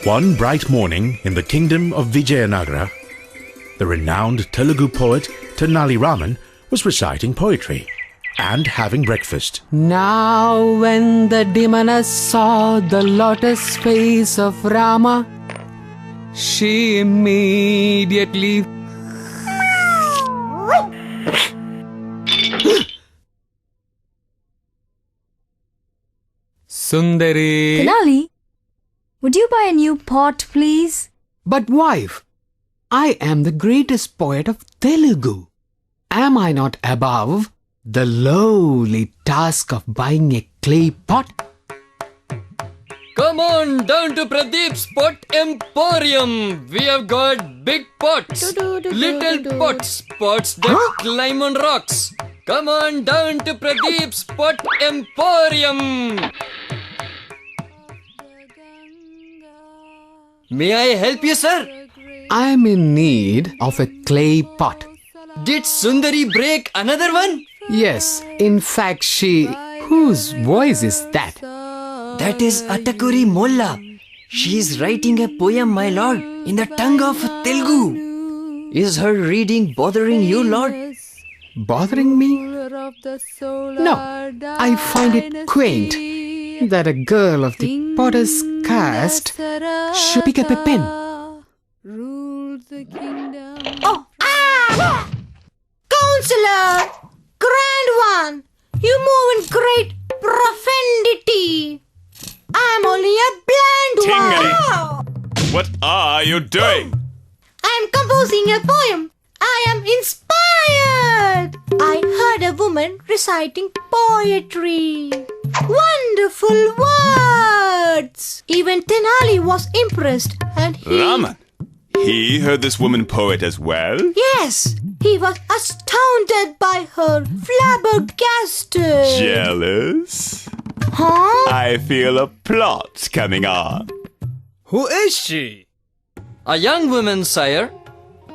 One bright morning in the kingdom of Vijayanagara, the renowned Telugu poet Tenali Raman was reciting poetry and having breakfast. Now when the demoness saw the lotus face of Rama, she immediately Sundari. Tenali, would you buy a new pot, please? But wife, I am the greatest poet of Telugu. Am I not above the lowly task of buying a clay pot? Come on down to Pradeep's Pot Emporium. We have got big pots, little pots, pots that climb on rocks. Come on down to Pradeep's Pot Emporium. May I help you, sir? I am in need of a clay pot. Did Sundari break another one? Yes, in fact she... Whose voice is that? That is Atakuri Molla. She is writing a poem, my lord, in the tongue of Telugu. Is her reading bothering you, lord? Bothering me? No, I find it quaint that a girl of the potter's caste should pick up a pen. Counselor! Grand one! You move in great profundity! I'm only a blind one! What are you doing? I'm composing a poem. I am inspired! I heard a woman reciting poetry. Wonderful words! Even Tenali was impressed and he... Raman, he heard this woman poet as well? Yes, he was astounded by her, flabbergasted. Jealous? Huh? I feel a plot coming on. Who is she? A young woman, sire.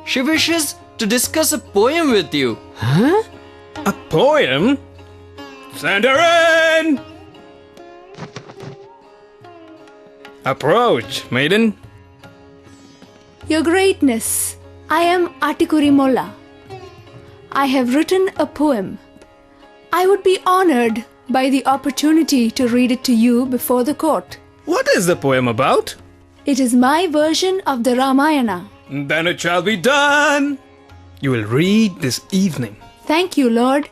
She wishes to discuss a poem with you. Huh? A poem? Send her in! Approach, maiden. Your Greatness, I am Atikuri Molla. I have written a poem. I would be honored by the opportunity to read it to you before the court. What is the poem about? It is my version of the Ramayana. Then it shall be done. You will read this evening. Thank you, Lord.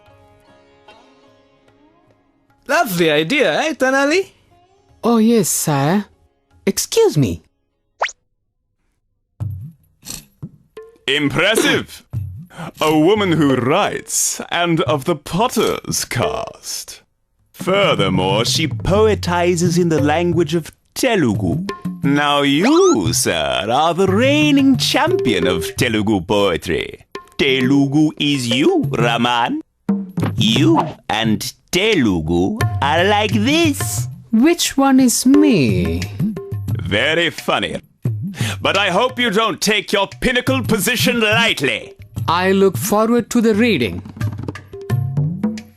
Lovely idea, eh, Tenali? Oh yes, sire. Excuse me. Impressive! A woman who writes, and of the potter's caste. Furthermore, she poetizes in the language of Telugu. Now you, sir, are the reigning champion of Telugu poetry. Telugu is you, Raman. You and Telugu are like this. Which one is me? Very funny. But I hope you don't take your pinnacle position lightly. I look forward to the reading.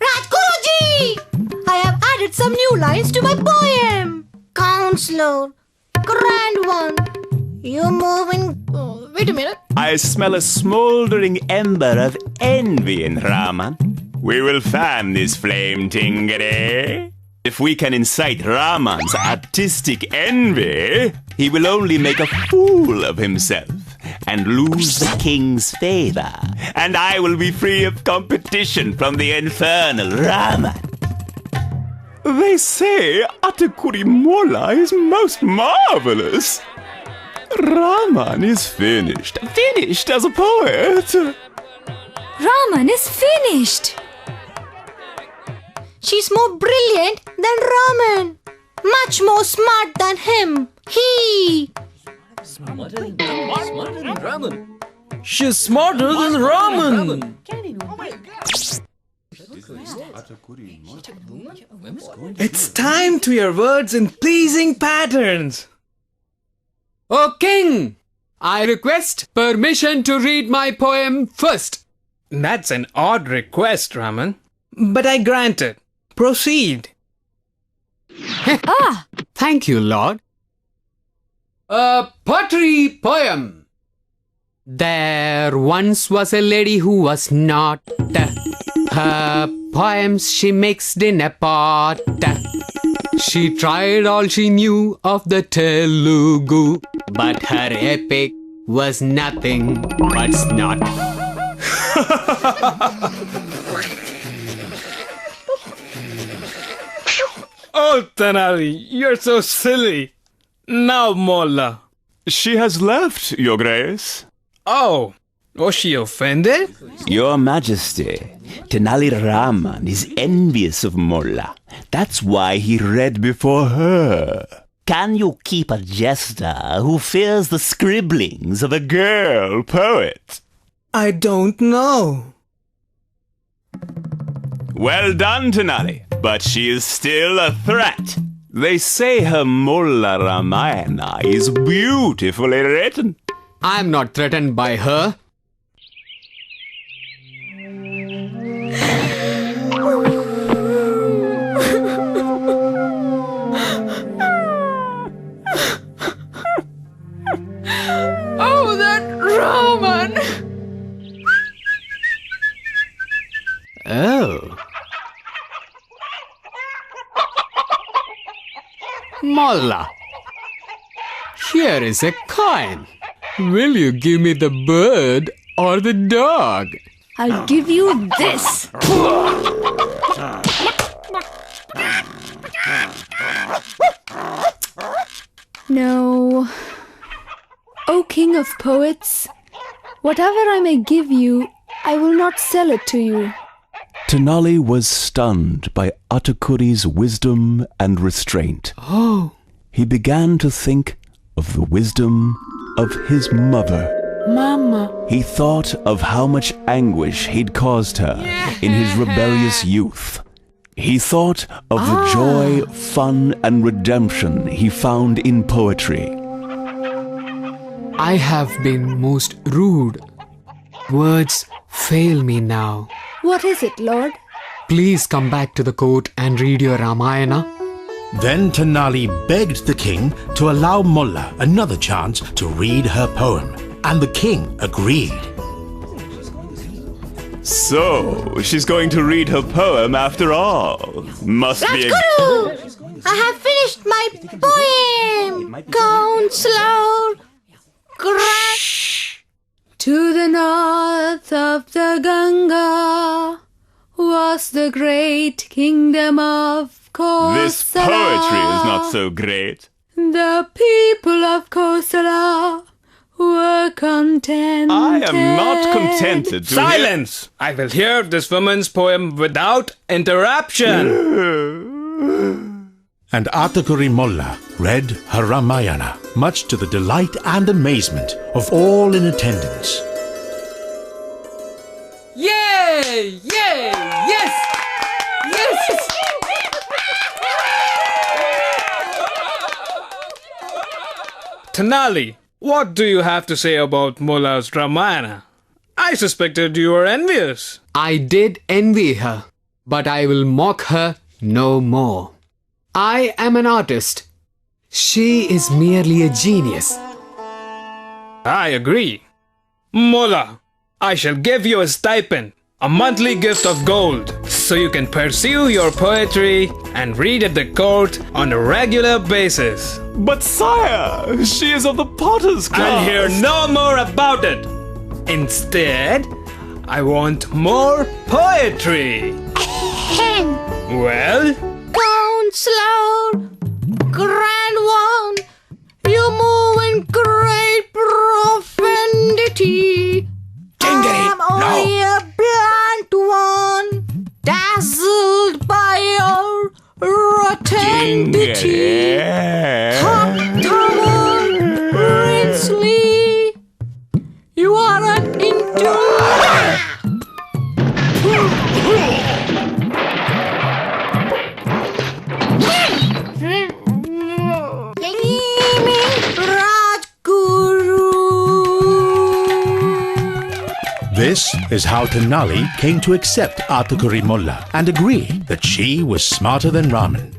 Rajguruji! I have added some new lines to my poem. Counselor, Grand one, you move in... wait a minute. I smell a smoldering ember of envy in Raman. We will fan this flame, Tingere. If we can incite Raman's artistic envy, he will only make a fool of himself and lose the king's favor. And I will be free of competition from the infernal Raman. They say Atakuri Molla is most marvelous. Raman is finished as a poet. Raman is finished. She's more brilliant than Raman. Much more smart than him. Smarter than Raman. She's smarter than Raman. It's time to your words in pleasing patterns. O King! I request permission to read my poem first. That's an odd request, Raman. But I grant it. Proceed. Thank you, Lord. A pottery poem. There once was a lady who was not. Her poems she mixed in a pot. She tried all she knew of the Telugu, but her epic was nothing but snot. Oh, Tenali, you're so silly. Now, Molla. She has left, Your Grace. Oh, was she offended? Your Majesty, Tenali Raman is envious of Molla. That's why he read before her. Can you keep a jester who fears the scribblings of a girl poet? I don't know. Well done, Tenali, but she is still a threat. They say her Molla Ramayana is beautifully written. I'm not threatened by her. Oh, that Raman! Oh. Molla, here is a coin. Will you give me the bird or the dog? I'll give you this. No. O King of Poets, whatever I may give you, I will not sell it to you. Tenali was stunned by Atakuri's wisdom and restraint. Oh. He began to think of the wisdom of his mother. Mama. He thought of how much anguish he'd caused her in his rebellious youth. He thought of the joy, fun, and redemption he found in poetry. I have been most rude. Words fail me now. What is it, Lord? Please come back to the court and read your Ramayana. Then Tenali begged the king to allow Molla another chance to read her poem, and the king agreed. So, she's going to read her poem after all. Must be a... Rajguru! I have finished my poem! Counselor! To the north of the Ganga was the great kingdom of Kosala. This poetry is not so great. The people of Kosala were contented. I am not contented to Silence! I will hear this woman's poem without interruption. And Atakuri Molla read her Ramayana, much to the delight and amazement of all in attendance. Yay! Yay! Yes! Yes! Tenali, what do you have to say about Molla's Ramayana? I suspected you were envious. I did envy her, but I will mock her no more. I am an artist. She is merely a genius. I agree. Molla, I shall give you a stipend, a monthly gift of gold, so you can pursue your poetry and read at the court on a regular basis. But sire, she is of the potter's class. I'll hear no more about it. Instead, I want more poetry. Well? Counselor! Grand one! You move in great profundity. I'm only a blunt one, dazzled by your rotundity. Top tower, princely, you are an This is how Tenali came to accept Atakuri Molla and agree that she was smarter than Raman.